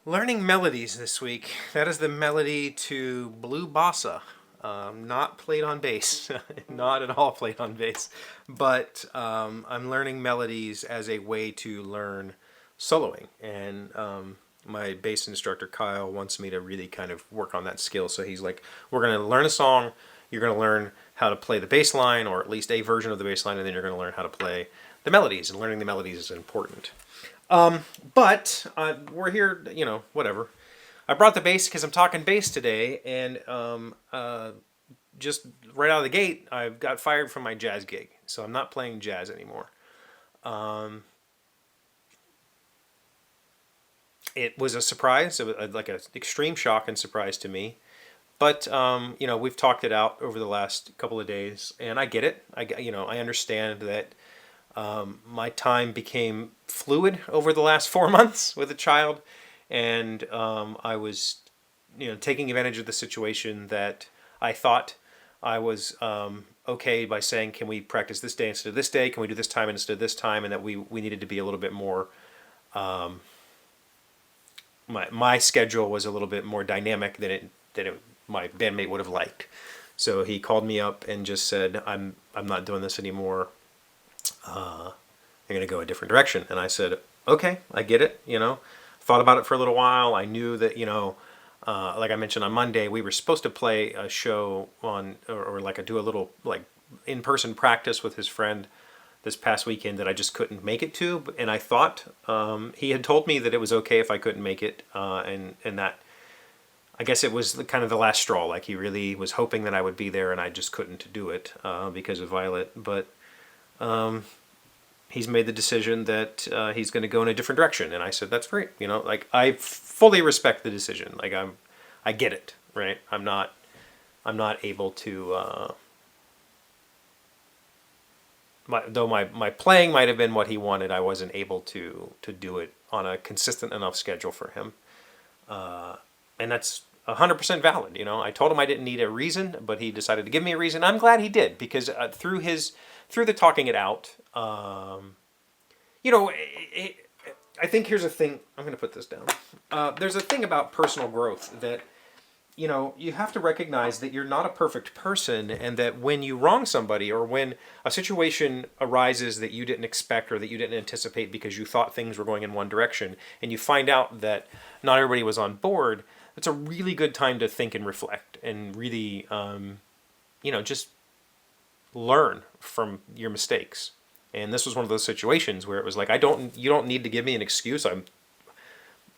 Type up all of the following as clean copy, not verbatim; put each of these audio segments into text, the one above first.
Learning melodies this week. That is the melody to Blue Bossa. Not played on bass, not at all played on bass, but I'm learning melodies as a way to learn soloing. And my bass instructor Kyle wants me to really kind of work on that skill. So he's like, we're going to learn a song, you're going to learn how to play the bass line, or at least a version of the bass line, and then you're going to learn how to play the melodies. And learning the melodies is important. But we're here, whatever. I brought the bass because I'm talking bass today, and just right out of the gate, I got fired from my jazz gig, so I'm not playing jazz anymore. It was a surprise, it was like an extreme shock and surprise to me. But we've talked it out over the last couple of days, and I get it. I understand that my time became fluid over the last 4 months with a child, and I was, taking advantage of the situation that I thought I was okay by saying, can we practice this day instead of this day? Can we do this time instead of this time? And that we needed to be a little bit more. My schedule was a little bit more dynamic than my bandmate would have liked. So he called me up and just said, I'm not doing this anymore. I'm going to go a different direction. And I said, okay, I get it. Thought about it for a little while. I knew that, like I mentioned on Monday, we were supposed to play a show on, or like do a little like in-person practice with his friend this past weekend that I just couldn't make it to. And I thought he had told me that it was okay if I couldn't make it. And that, I guess it was kind of the last straw. Like he really was hoping that I would be there, and I just couldn't do it because of Violet. But he's made the decision that he's going to go in a different direction, and I said that's great. Like I fully respect the decision. Like I get it, right? I'm not able to. Though my playing might have been what he wanted, I wasn't able to do it on a consistent enough schedule for him, and that's 100% valid. I told him I didn't need a reason, but he decided to give me a reason. I'm glad he did, because through the talking it out, I think here's a thing. I'm going to put this down. There's a thing about personal growth that, you have to recognize that you're not a perfect person, and that when you wrong somebody, or when a situation arises that you didn't expect or that you didn't anticipate because you thought things were going in one direction, and you find out that not everybody was on board, it's a really good time to think and reflect and really, just learn from your mistakes. And this was one of those situations where it was like, you don't need to give me an excuse.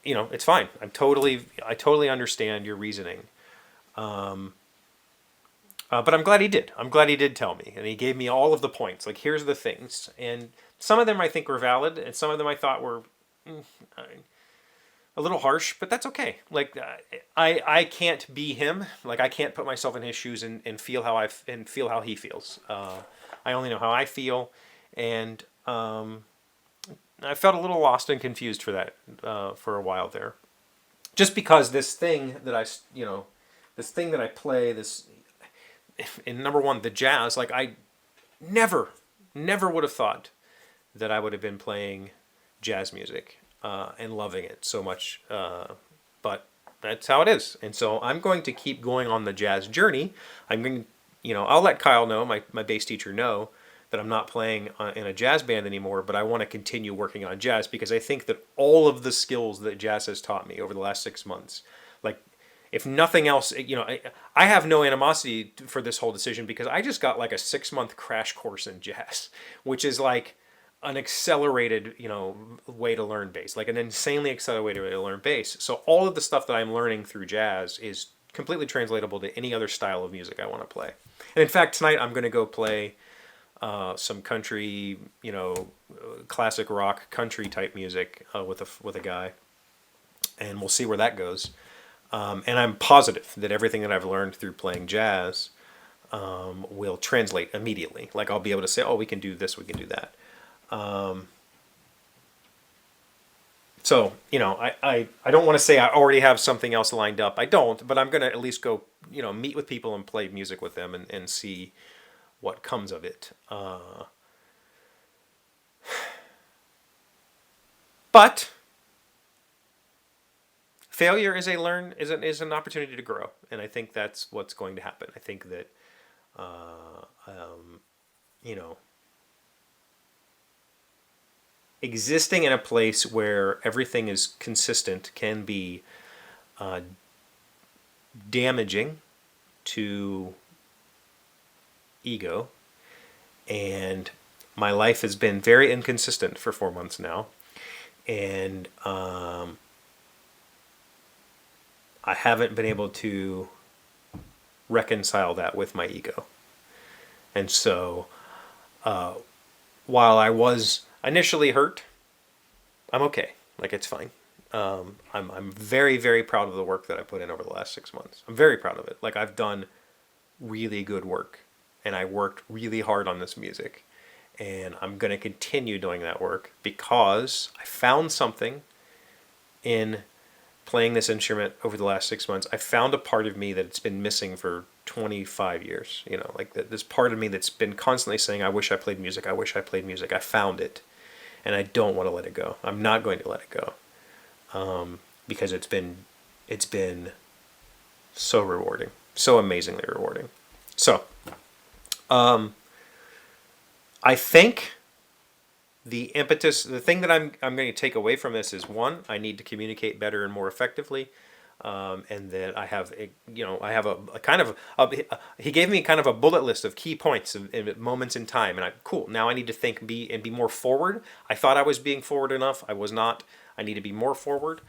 It's fine. I totally understand your reasoning. But I'm glad he did. I'm glad he did tell me, and he gave me all of the points. Like, here's the things, and some of them I think were valid, and some of them I thought were a little harsh, but that's okay. Like, I can't be him. Like, I can't put myself in his shoes and feel how feel how he feels. I only know how I feel, and I felt a little lost and confused for that for a while there, just because this thing that I play, this, in number one, the jazz. Like, I never would have thought that I would have been playing jazz music and loving it so much, but that's how it is. And so I'm going to keep going on the jazz journey. I'm going I'll let Kyle know, my bass teacher know, that I'm not playing in a jazz band anymore, but I want to continue working on jazz because I think that all of the skills that jazz has taught me over the last 6 months, like if nothing else, I have no animosity for this whole decision because I just got like a 6-month crash course in jazz, which is like an accelerated, way to learn bass, like an insanely accelerated way to learn bass. So all of the stuff that I'm learning through jazz is completely translatable to any other style of music I want to play. And in fact, tonight I'm going to go play some country, classic rock country type music with a guy, and we'll see where that goes. And I'm positive that everything that I've learned through playing jazz will translate immediately. Like I'll be able to say, oh, we can do this, we can do that. So, I don't want to say I already have something else lined up. I don't, but I'm going to at least go, meet with people and play music with them and see what comes of it. But failure is an opportunity to grow, and I think that's what's going to happen. I think that, existing in a place where everything is consistent can be damaging to ego, and my life has been very inconsistent for 4 months now, and I haven't been able to reconcile that with my ego. And so while I was initially hurt, I'm okay. Like, it's fine. I'm very, very proud of the work that I put in over the last 6 months. I'm very proud of it. Like, I've done really good work, and I worked really hard on this music, and I'm going to continue doing that work because I found something in playing this instrument over the last 6 months. I found a part of me that's been missing for 25 years. Like this part of me that's been constantly saying, I wish I played music, I wish I played music. I found it, and I don't want to let it go. I'm not going to let it go because it's been so rewarding, so amazingly rewarding. So I think the thing that I'm going to take away from this is, one, I need to communicate better and more effectively, and that I have he gave me kind of a bullet list of key points and moments in time, and cool. Now I need to think and be more forward. I thought I was being forward enough. I was not. I need to be more forward.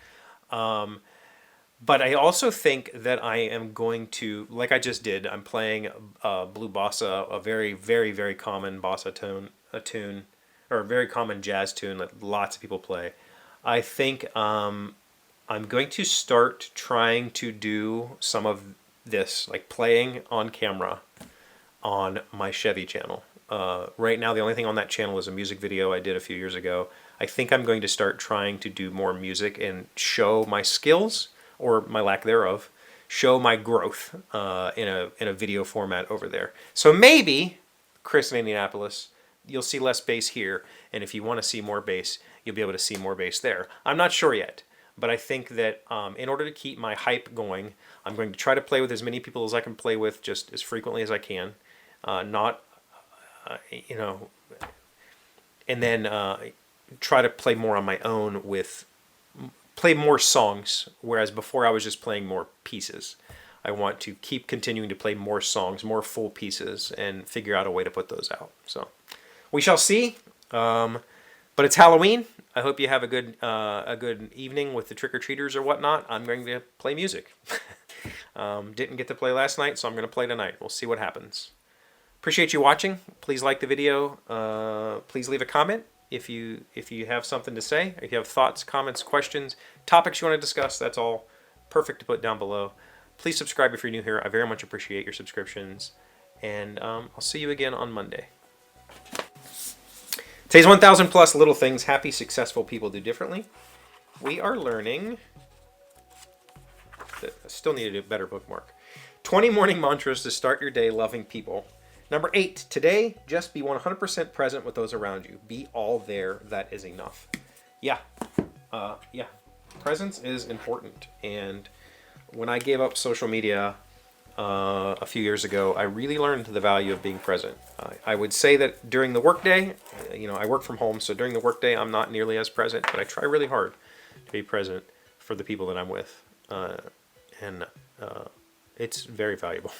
But I also think that I am going to, like I just did, I'm playing blue bossa, a very, very, very common bossa tune, or a very common jazz tune that lots of people play. I think I'm going to start trying to do some of this, like playing on camera on my Chevee channel. Right now, the only thing on that channel is a music video I did a few years ago. I think I'm going to start trying to do more music and show my skills, or my lack thereof, show my growth in a video format over there. So maybe, Chris in Indianapolis, you'll see less bass here, and if you want to see more bass, you'll be able to see more bass there. I'm not sure yet, but I think that in order to keep my hype going, I'm going to try to play with as many people as I can play with just as frequently as I can, and then try to play more on my own play more songs, whereas before I was just playing more pieces. I want to keep continuing to play more songs, more full pieces, and figure out a way to put those out. So we shall see. But it's Halloween. I hope you have a good evening with the trick-or-treaters or whatnot. I'm going to play music. Didn't get to play last night, so I'm going to play tonight. We'll see what happens. Appreciate you watching. Please like the video. Please leave a comment if you have something to say. If you have thoughts, comments, questions, topics you want to discuss, that's all perfect to put down below. Please subscribe if you're new here. I very much appreciate your subscriptions. And I'll see you again on Monday. Today's 1,000 plus little things happy, successful people do differently. We are learning. I still need to do a better bookmark. 20 morning mantras to start your day loving people. Number 8, today, just be 100% present with those around you. Be all there, that is enough. Yeah. Presence is important. And when I gave up social media, a few years ago, I really learned the value of being present. I would say that during the workday, I work from home, so during the workday, I'm not nearly as present, but I try really hard to be present for the people that I'm with, and it's very valuable.